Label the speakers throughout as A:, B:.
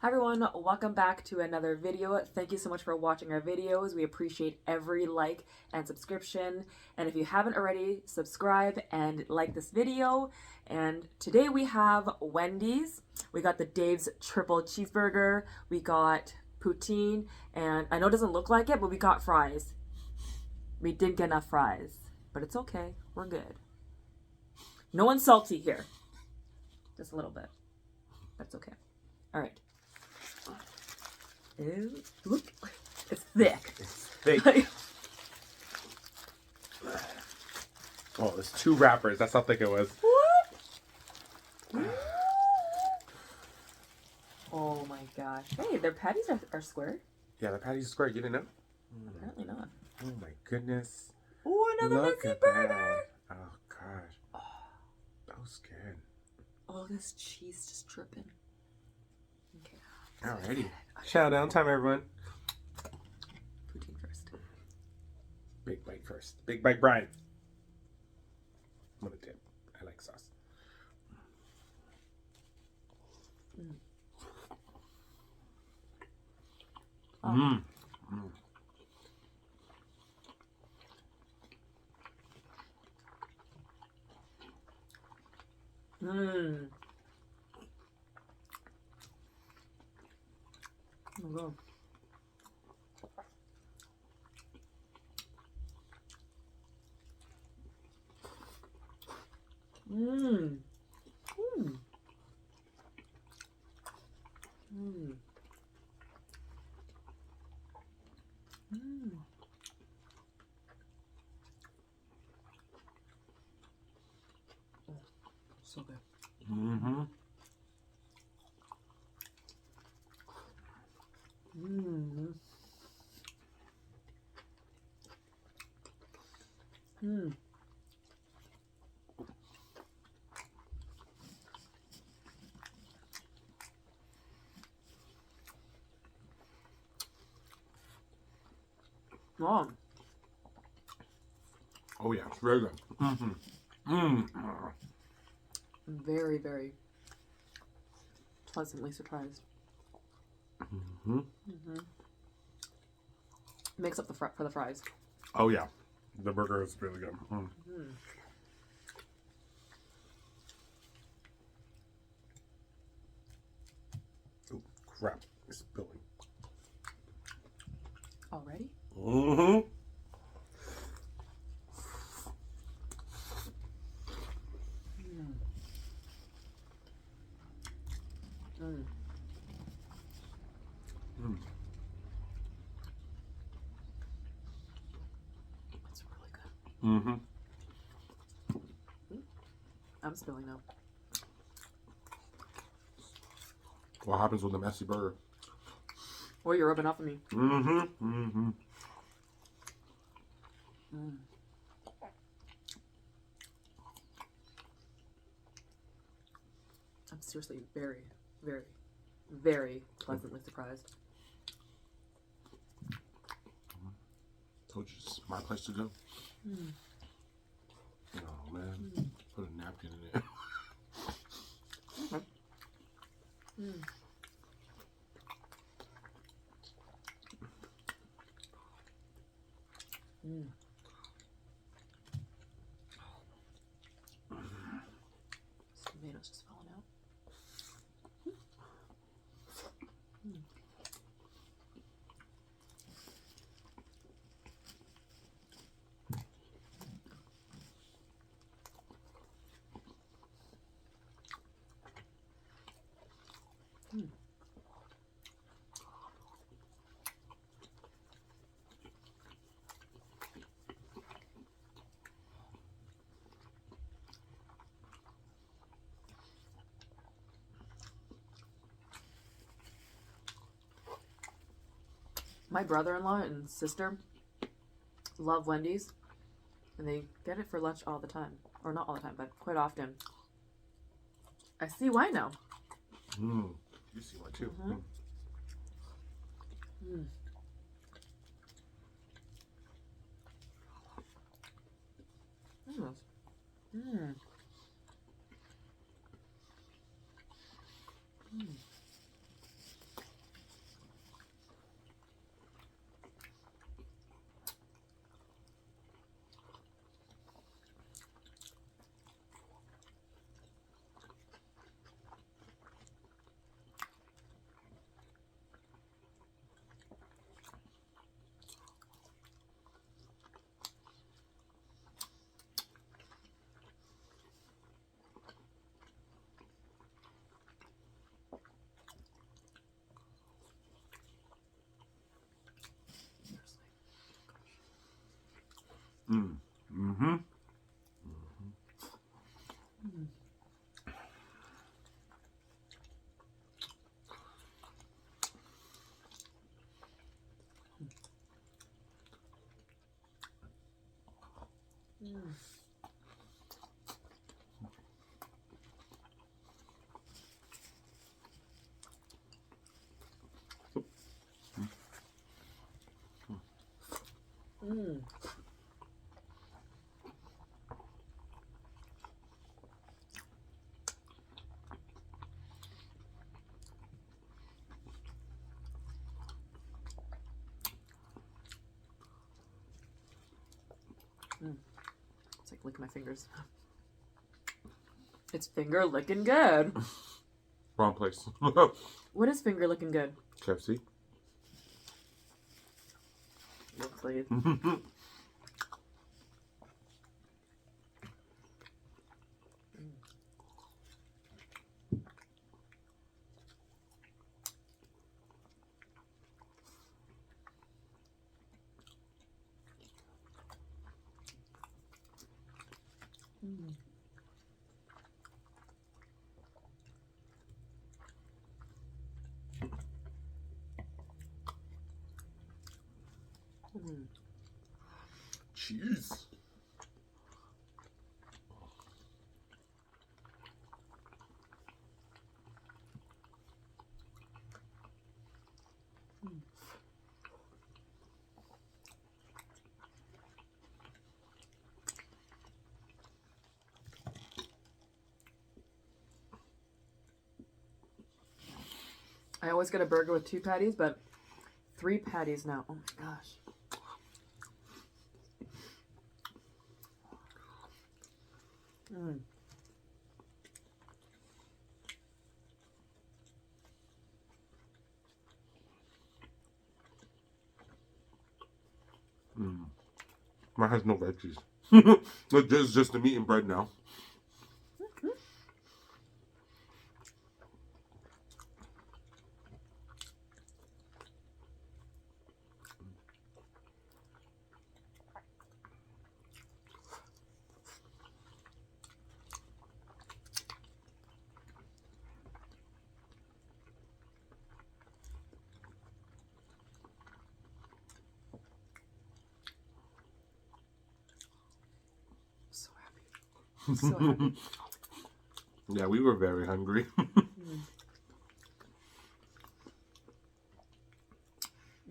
A: Hi everyone, welcome back to another video. Thank you so much for watching our videos. We appreciate every like and subscription. And if you haven't already, subscribe and like this video. And today we have Wendy's. We got the Dave's triple cheeseburger. We got poutine. And I know it doesn't look like it, but we got fries. We didn't get enough fries, but it's okay. We're good. No one's salty here. Just a little bit. That's okay. All right. Ew. Look, it's thick.
B: It's thick. Oh, there's two wrappers. That's how thick it was.
A: What? Oh my gosh. Hey, their patties are square.
B: Yeah, the patty's square. You didn't know?
A: Apparently not.
B: Oh my goodness.
A: Oh, another
B: Look
A: messy
B: at
A: burger.
B: that. Oh gosh. That was good.
A: Oh, this cheese just dripping. Okay.
B: Alrighty. Shout out time, everyone.
A: Poutine first.
B: Big bite first. Big bite, Brian. I'm gonna dip. I like sauce.
A: Oh.
B: Mmm.
A: Mmm. Oh my god. Mmm. Mmm. Mmm. Mmm. Oh, so good.
B: Mm-hmm.
A: Mmm. Mmm. Wow.
B: Oh yeah, it's very good. Mm-hmm. Mmm.
A: Very, very pleasantly surprised.
B: Mm-hmm.
A: Mm-hmm. Makes up the for the fries.
B: Oh yeah, the burger is really good. Mm.
A: Mm.
B: Oh crap! It's spilling.
A: Already?
B: Mm-hmm.
A: Mm. Mm.
B: Mm.
A: It's really good.
B: Mm-hmm.
A: I'm spilling now.
B: What happens with a messy burger?
A: Or you're rubbing off of me.
B: Mm-hmm. Mm-hmm.
A: Mm. I'm seriously very, very, very pleasantly surprised.
B: Told you it's my place to go.
A: Mm.
B: Oh man, put a napkin in it.
A: Okay. Mm. Mm. This tomato's just falling out. Mm. Mm. My brother-in-law and sister love Wendy's, and they get it for lunch all the time. Or not all the time, but quite often. I see why now.
B: Mm. You see one too.
A: Mm-hmm. Mm. Mm. Mm. Mm.
B: Mm. Mm-hmm.
A: Mm. Mm. Mm. It's like licking my fingers. It's finger licking good.
B: Wrong place.
A: What is finger licking good?
B: KFC.
A: Look, please. Mm. Mm.
B: Cheese.
A: I always get a burger with 2 patties, but 3 patties now. Oh my gosh. Mm.
B: Mm. Mine has no veggies. It's just the meat and bread now.
A: So happy. So happy.
B: Yeah, we were very hungry.
A: Mm.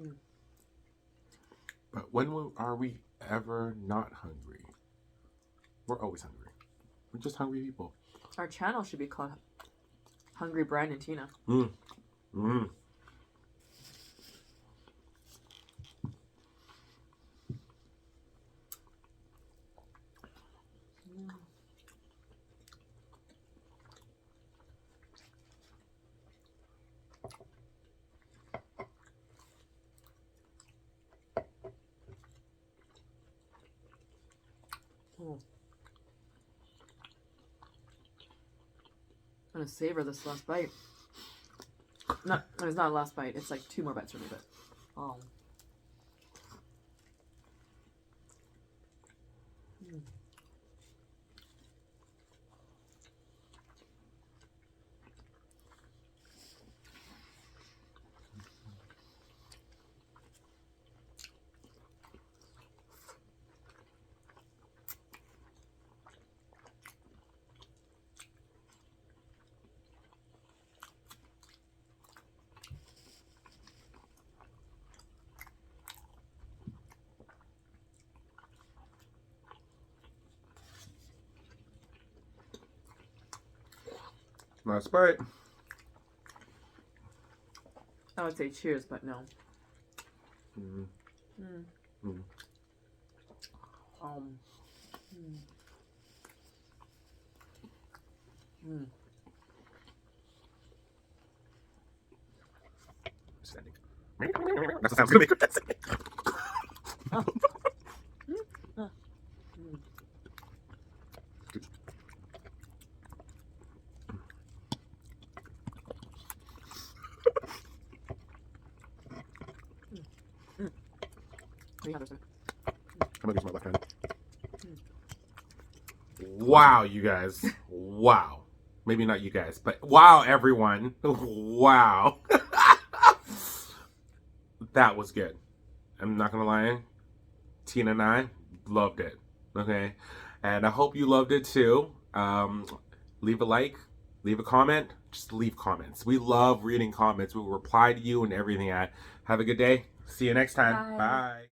A: Mm.
B: But when are we ever not hungry? We're always hungry. We're just hungry people.
A: Our channel should be called Hungry Brian and Tina.
B: Mm. Mm.
A: Oh. I'm gonna savor this last bite. No, it's not a last bite. It's like 2 more bites for me, but oh. Mm.
B: Last bite.
A: I would say cheers, but no.
B: Mm.
A: Mm.
B: Mm.
A: Mm. Mm.
B: Standing. That's the sound it's gonna make.
A: Oh. Mm. Mm. Mm. Mm. We have this one.
B: I'm gonna use my left hand. Wow, you guys. Wow. Maybe not you guys, but wow, everyone. Wow. That was good. I'm not going to lie. Tina and I loved it. Okay. And I hope you loved it too. Leave a like, leave a comment. Just leave comments. We love reading comments. We'll reply to you and everything. Have a good day. See you next time.
A: Bye.
B: Bye.